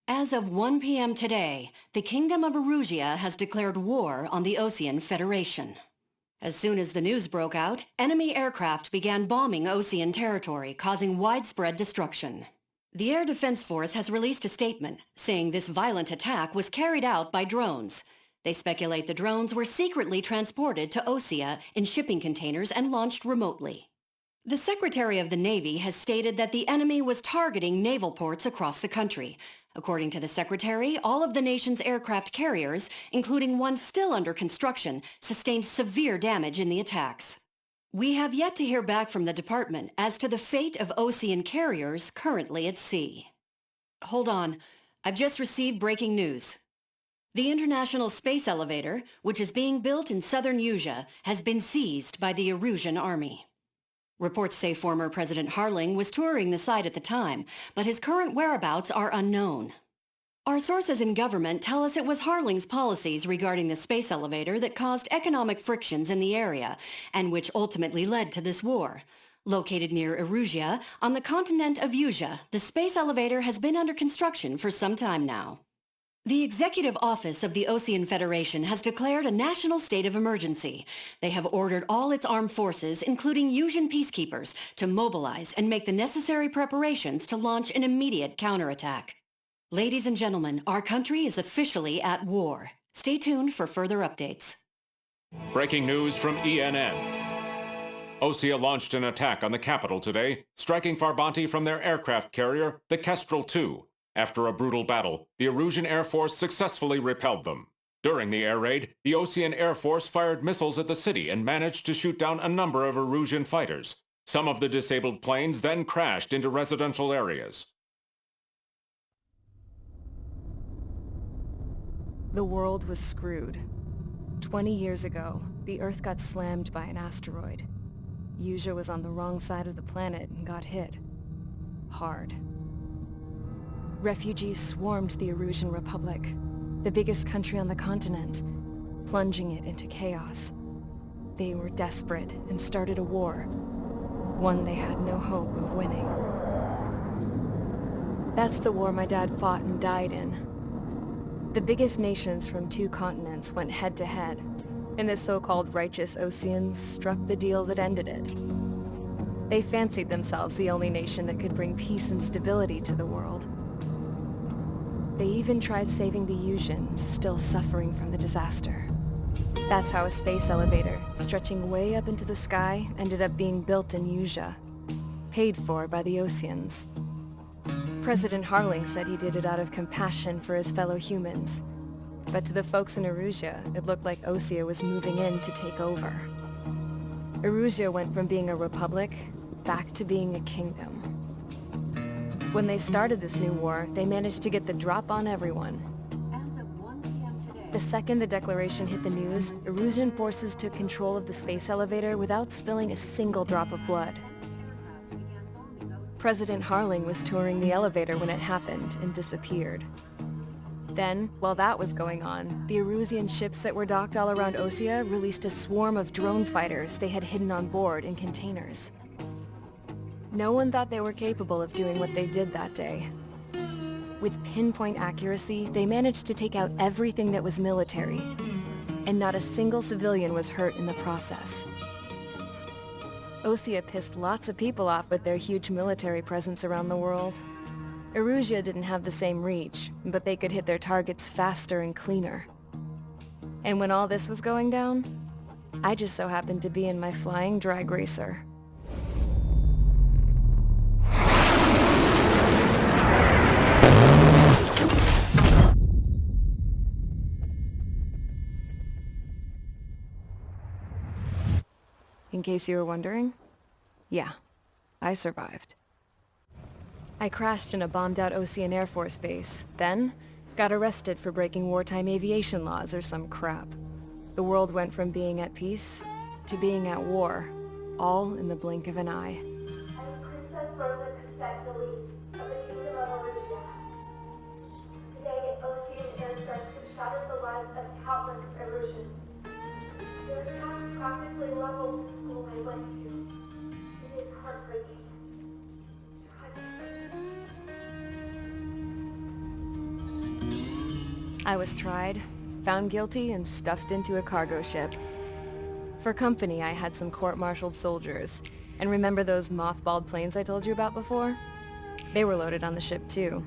As of 1 p.m. today, the Kingdom of Erusia has declared war on the Osean Federation. As soon as the news broke out, enemy aircraft began bombing Osean territory, causing widespread destruction. The Air Defense Force has released a statement saying this violent attack was carried out by drones. They speculate the drones were secretly transported to Osea in shipping containers and launched remotely. The Secretary of the Navy has stated that the enemy was targeting naval ports across the country. According to the Secretary, all of the nation's aircraft carriers, including one still under construction, sustained severe damage in the attacks. We have yet to hear back from the department as to the fate of Osean carriers currently at sea. Hold on. I've just received breaking news. The International Space Elevator, which is being built in southern Usea, has been seized by the Erusian Army. Reports say former President Harling was touring the site at the time, but his current whereabouts are unknown. Our sources in government tell us it was Harling's policies regarding the space elevator that caused economic frictions in the area, and which ultimately led to this war. Located near Erusia, on the continent of Usea, the space elevator has been under construction for some time now. The Executive Office of the Osean Federation has declared a national state of emergency. They have ordered all its armed forces, including Usian peacekeepers, to mobilize and make the necessary preparations to launch an immediate counterattack. Ladies and gentlemen, our country is officially at war. Stay tuned for further updates. Breaking news from ENN. Osea launched an attack on the capital today, striking Farbanti from their aircraft carrier, the Kestrel II. After a brutal battle, the Erusian Air Force successfully repelled them. During the air raid, the Osean Air Force fired missiles at the city and managed to shoot down a number of Erusian fighters. Some of the disabled planes then crashed into residential areas. The world was screwed. 20 years ago, the Earth got slammed by an asteroid. Usea was on the wrong side of the planet and got hit. Hard. Refugees swarmed the Erusian Republic, the biggest country on the continent, plunging it into chaos. They were desperate and started a war, one they had no hope of winning. That's the war my dad fought and died in. The biggest nations from 2 continents went head-to-head, and the so-called righteous Oseans struck the deal that ended it. They fancied themselves the only nation that could bring peace and stability to the world. They even tried saving the Usians, still suffering from the disaster. That's how a space elevator, stretching way up into the sky, ended up being built in Usea, paid for by the Oseans. President Harling said he did it out of compassion for his fellow humans. But to the folks in Erusia, it looked like Osea was moving in to take over. Erusia went from being a republic back to being a kingdom. When they started this new war, they managed to get the drop on everyone. The second the declaration hit the news, Erusian forces took control of the space elevator without spilling a single drop of blood. President Harling was touring the elevator when it happened and disappeared. Then, while that was going on, the Erusian ships that were docked all around Osea released a swarm of drone fighters they had hidden on board in containers. No one thought they were capable of doing what they did that day. With pinpoint accuracy, they managed to take out everything that was military, and not a single civilian was hurt in the process. Osea pissed lots of people off with their huge military presence around the world. Erusia didn't have the same reach, but they could hit their targets faster and cleaner. And when all this was going down, I just so happened to be in my flying drag racer. In case you were wondering, yeah, I survived. I crashed in a bombed-out Osean Air Force base, then got arrested for breaking wartime aviation laws or some crap. The world went from being at peace to being at war, all in the blink of an eye. Today, Osean airstrikes have shattered the lives of countless Erusians. Their attacks practically leveled the school I went to. It is heartbreaking. Tragic. I was tried, found guilty, and stuffed into a cargo ship. For company, I had some court-martialed soldiers. And remember those mothballed planes I told you about before? They were loaded on the ship too.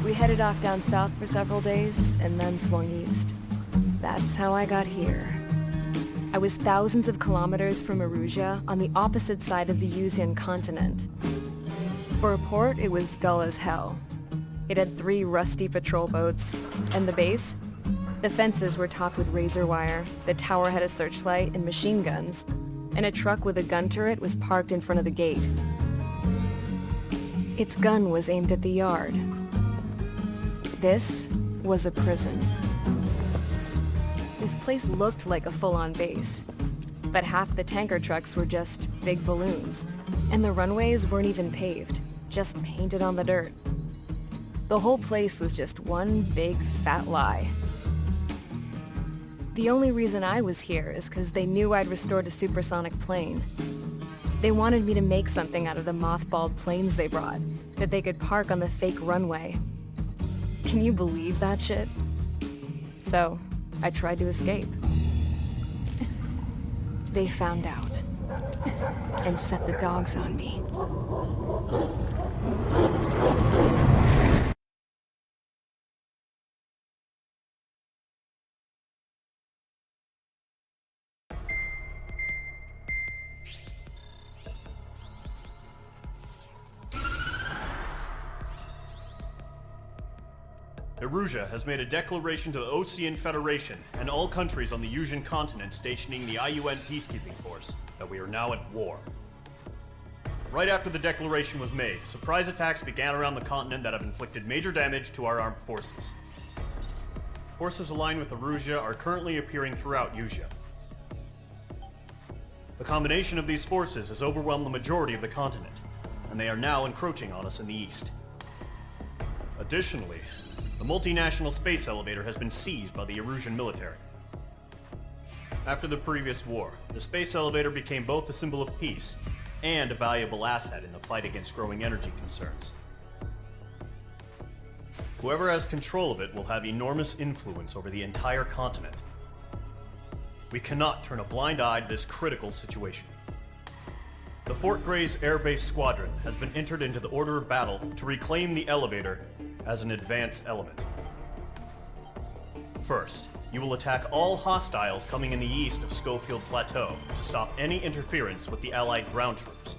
We headed off down south for several days, and then swung east. That's how I got here. I was thousands of kilometers from Mirage, on the opposite side of the Usian continent. For a port, it was dull as hell. It had 3 rusty patrol boats, and the base? The fences were topped with razor wire, the tower had a searchlight and machine guns, and a truck with a gun turret was parked in front of the gate. Its gun was aimed at the yard. This was a prison. This place looked like a full-on base, but half the tanker trucks were just big balloons, and the runways weren't even paved, just painted on the dirt. The whole place was just one big fat lie. The only reason I was here is because they knew I'd restored a supersonic plane. They wanted me to make something out of the mothballed planes they brought, that they could park on the fake runway. Can you believe that shit? So, I tried to escape. They found out, and set the dogs on me. Mirage has made a declaration to the Ocean Federation and all countries on the Usian continent stationing the IUN peacekeeping force that we are now at war. Right after the declaration was made, surprise attacks began around the continent that have inflicted major damage to our armed forces. Forces aligned with Mirage are currently appearing throughout Usia. The combination of these forces has overwhelmed the majority of the continent, and they are now encroaching on us in the east. Additionally, the multinational space elevator has been seized by the Erusian military. After the previous war, the space elevator became both a symbol of peace and a valuable asset in the fight against growing energy concerns. Whoever has control of it will have enormous influence over the entire continent. We cannot turn a blind eye to this critical situation. The Fort Gray's Air Base Squadron has been entered into the order of battle to reclaim the elevator as an advance element. First, you will attack all hostiles coming in the east of Schofield Plateau to stop any interference with the Allied ground troops.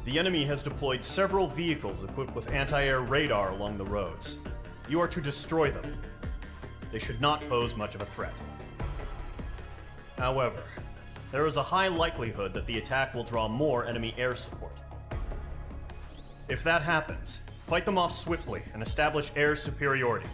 The enemy has deployed several vehicles equipped with anti-air radar along the roads. You are to destroy them. They should not pose much of a threat. However, there is a high likelihood that the attack will draw more enemy air support. If that happens, fight them off swiftly and establish air superiority.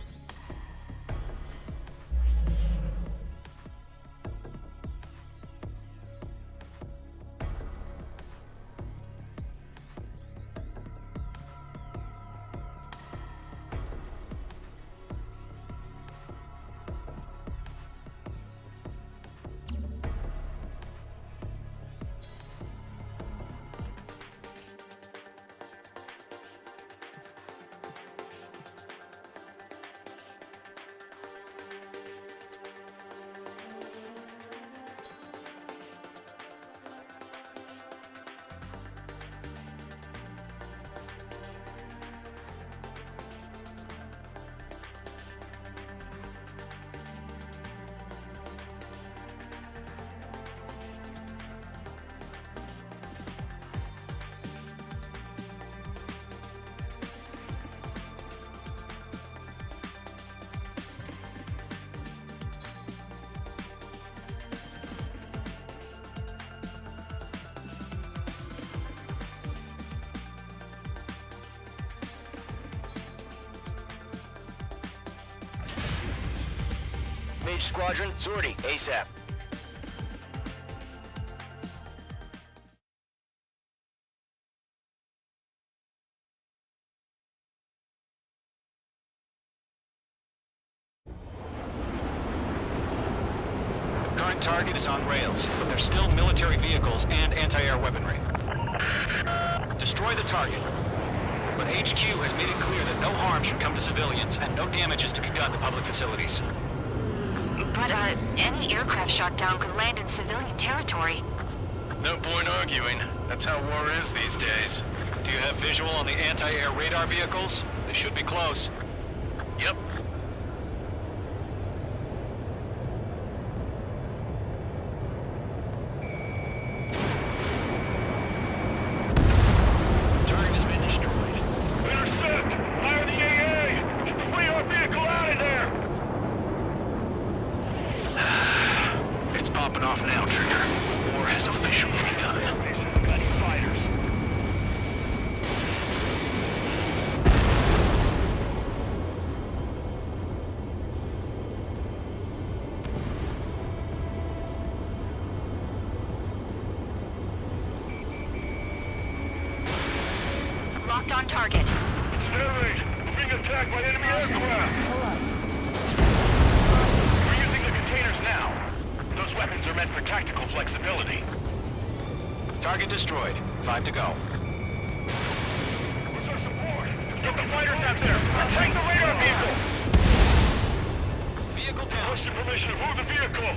Mage Squadron, sortie, ASAP. Current target is on rails, but there's still military vehicles and anti-air weaponry. Destroy the target. but HQ has made it clear that no harm should come to civilians and no damage is to be done to public facilities. But, any aircraft shot down could land in civilian territory. No point arguing. That's how war is these days. Do you have visual on the anti-air radar vehicles? They should be close. Yep. Target has been destroyed. Intercept! Fire the AA! Get the radar vehicle out of there! It's popping off now, Trigger. War has officially begun. Gunny fighters. Locked on target. Narrate! We're being attacked by enemy aircraft! We're using the containers now. Those weapons are meant for tactical flexibility. Target destroyed. 5 to go. Where's our support? Get the fighters out there! Take the radar vehicle! Vehicle down. Requesting permission to move the vehicle!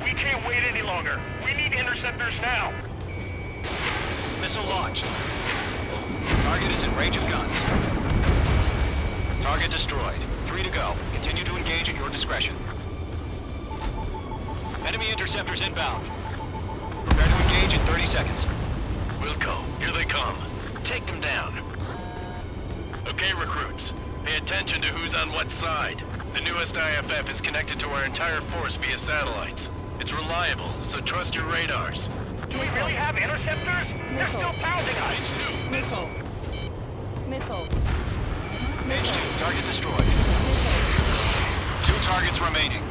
We can't wait any longer. We need interceptors now! Missile launched. Target is in range of guns. Target destroyed. 3 to go. Continue to engage at your discretion. Enemy interceptors inbound. Prepare to engage in 30 seconds. Wilco, here they come. Take them down. Okay, recruits. Pay attention to who's on what side. The newest IFF is connected to our entire force via satellites. It's reliable, so trust your radars. Do we really have interceptors? They're still pounding us! H2, missile! Missile. H2, target destroyed. 2 targets remaining.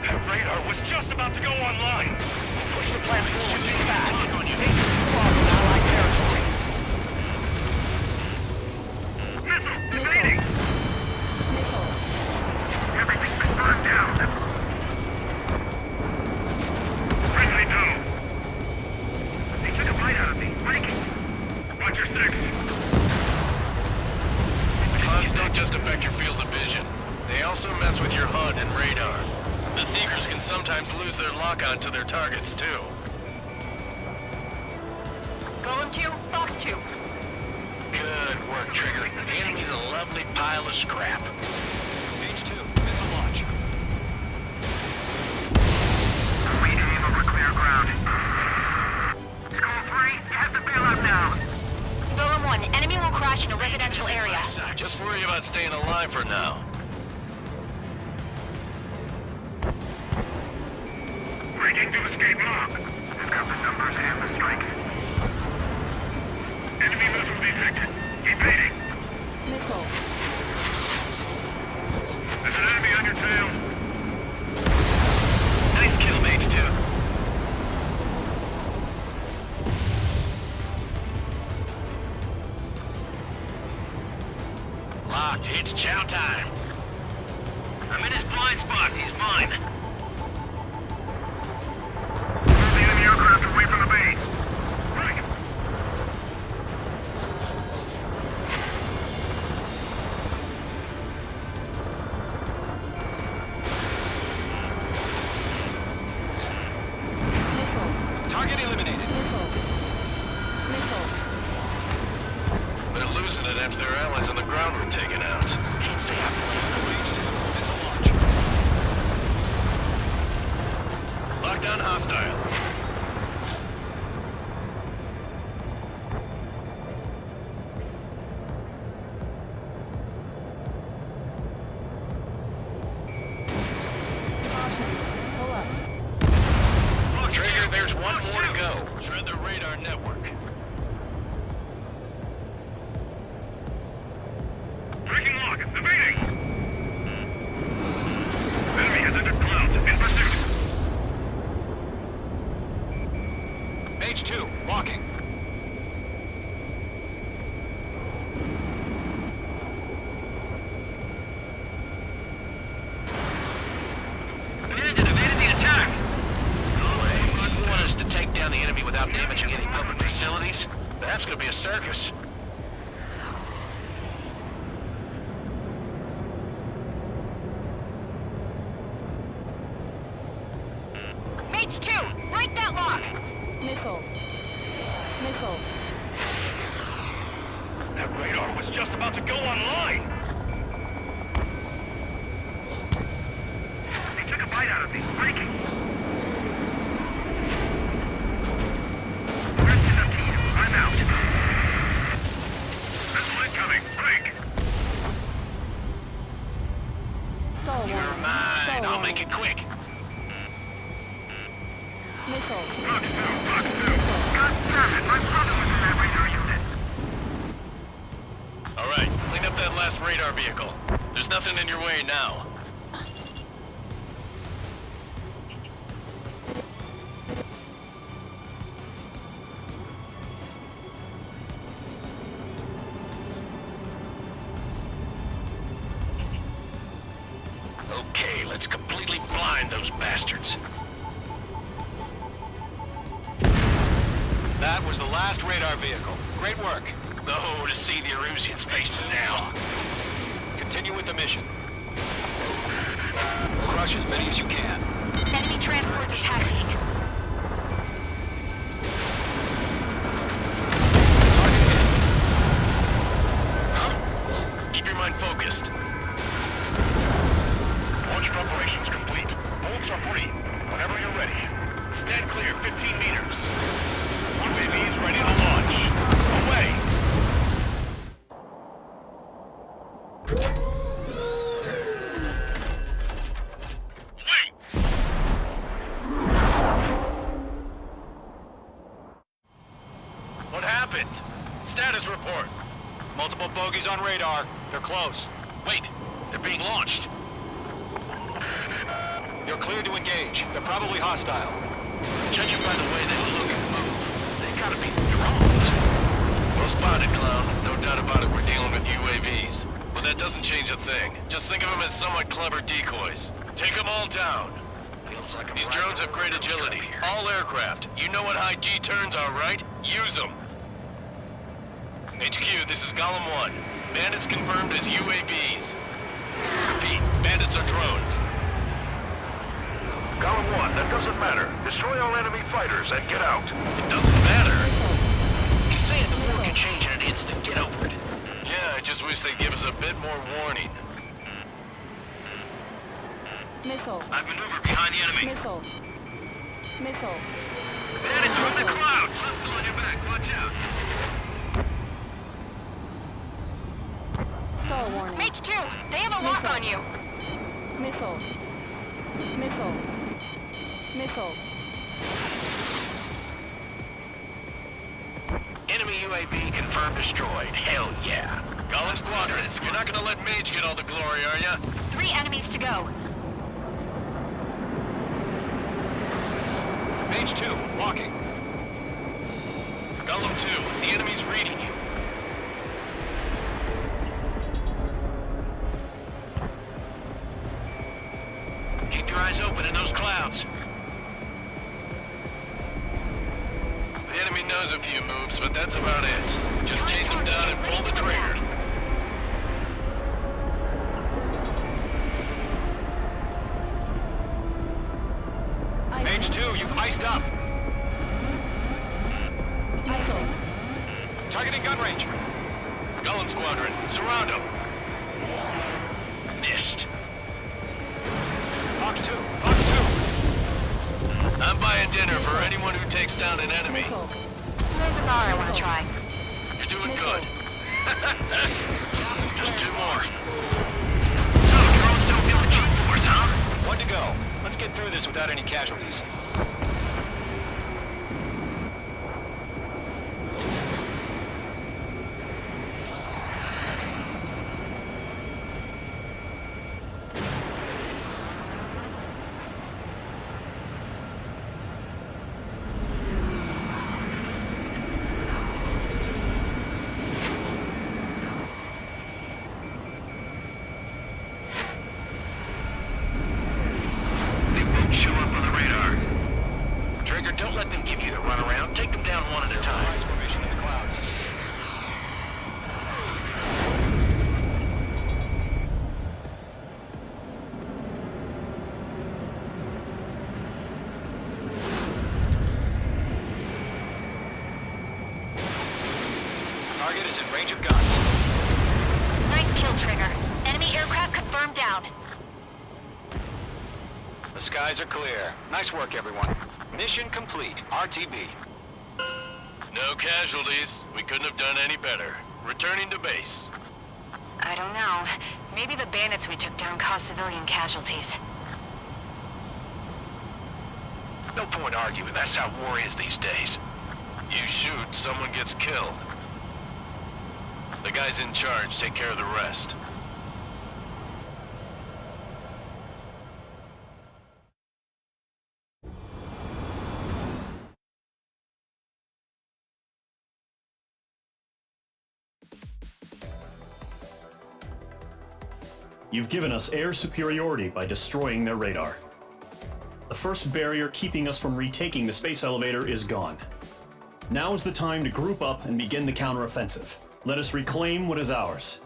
That radar was just about to go online! We'll push the plan forward too fast! Take the squad in Allied territory! Missile! Evading! Everything's been burned down! Friendly down! They took a bite out of me! Breaking! Watch your 6! Clouds don't just affect your field of vision. They also mess with your HUD and radar. The Seekers can sometimes lose their lock-on to their targets, too. Golem 2, Fox 2. Good work, Trigger. The enemy's a lovely pile of scrap. H2, missile launch. We aim over clear ground. Skull 3, you have to bail out now. Golem 1, enemy will crash in a residential area. Just worry about staying alive for now. Breaking to escape lock. I've got the numbers and the strength. Enemy missile detected. Evading. Missile. There's an enemy on your tail. Nice kill, Mage 2. Locked. It's chow time. I'm in his blind spot. He's mine. Move the enemy aircraft away from the base. Right. Target eliminated. Missile. They're losing it after their allies on the ground were taken out. Can't say I blame H2, missile launch. them. Lockdown hostile. Pull up. Trigger, there's one more to go. Shred the radar network. Breaking lock. Evading. Enemy has entered clouds. In pursuit. H2, walking. Commanded, evaded the attack. Nice. You want us to take down the enemy without damaging any public facilities? That's gonna be a circus. Missile. That radar was just about to go online! They took a bite out of me. Breaking! Rest enough to eat. I'm out. Missile incoming. Break! You're mine. I'll make it quick. Missile. Fox 2. God damn it! My brother was in that radar unit! Alright, clean up that last radar vehicle. There's nothing in your way now. Okay, let's completely blind those bastards. That was the last radar vehicle. Great work. Oh, to see the Erusians faces now. Continue with the mission. Crush as many as you can. Enemy transports attacking. Target hit. Huh? Keep your mind focused. Launch preparations complete. Bolts are free. Whenever you're ready. Stand clear, 15 meters. UAV is ready to launch. Away! Wait! What happened? Status report. Multiple bogies on radar. They're close. Wait, they're being launched. You're cleared to engage. They're probably hostile. Judging by the way they look and move, they gotta be drones. Well spotted, clown. No doubt about it, we're dealing with UAVs. But that doesn't change a thing. Just think of them as somewhat clever decoys. Take them all down. These drones have great agility. All aircraft. You know what high G turns are, right? Use them. HQ, this is Golem 1. Bandits confirmed as UAVs. Repeat, bandits are drones. Golem 1, that doesn't matter. Destroy all enemy fighters and get out. It doesn't matter? He's saying the war can change in an instant. Get over it. Yeah, I just wish they'd give us a bit more warning. Missile. I've maneuvered behind the enemy. Missile. Missile. Bandits from the clouds! Something on your back, watch out. Stall warning. Mage 2, they have a lock on you. Missile. Missile. Missile. Enemy UAV confirmed destroyed. Hell yeah. Golem Squadron, you're not gonna let Mage get all the glory, are ya? 3 enemies to go. Mage 2, walking. Golem 2, the enemy's reading you. Keep your eyes open in those clouds. The enemy knows a few moves, but that's about it. Just chase them down and pull the trigger. Mage 2, you've iced up. Missile. Targeting gun range. Golem Squadron, surround them. Missed. Fox 2, Fox 2. I'm buying dinner for anyone who takes down an enemy. Missile. There's a bar I want to try. You're doing good. Just 2 more. So, drones don't feel the G-force, huh? 1 to go. Let's get through this without any casualties. They won't show up on the radar. Target is in range of guns. Nice kill, Trigger. Enemy aircraft confirmed down. The skies are clear. Nice work, everyone. Mission complete. RTB. No casualties. We couldn't have done any better. Returning to base. I don't know. Maybe the bandits we took down caused civilian casualties. No point arguing. That's how war is these days. You shoot, someone gets killed. The guys in charge take care of the rest. You've given us air superiority by destroying their radar. The first barrier keeping us from retaking the space elevator is gone. Now is the time to group up and begin the counteroffensive. Let us reclaim what is ours.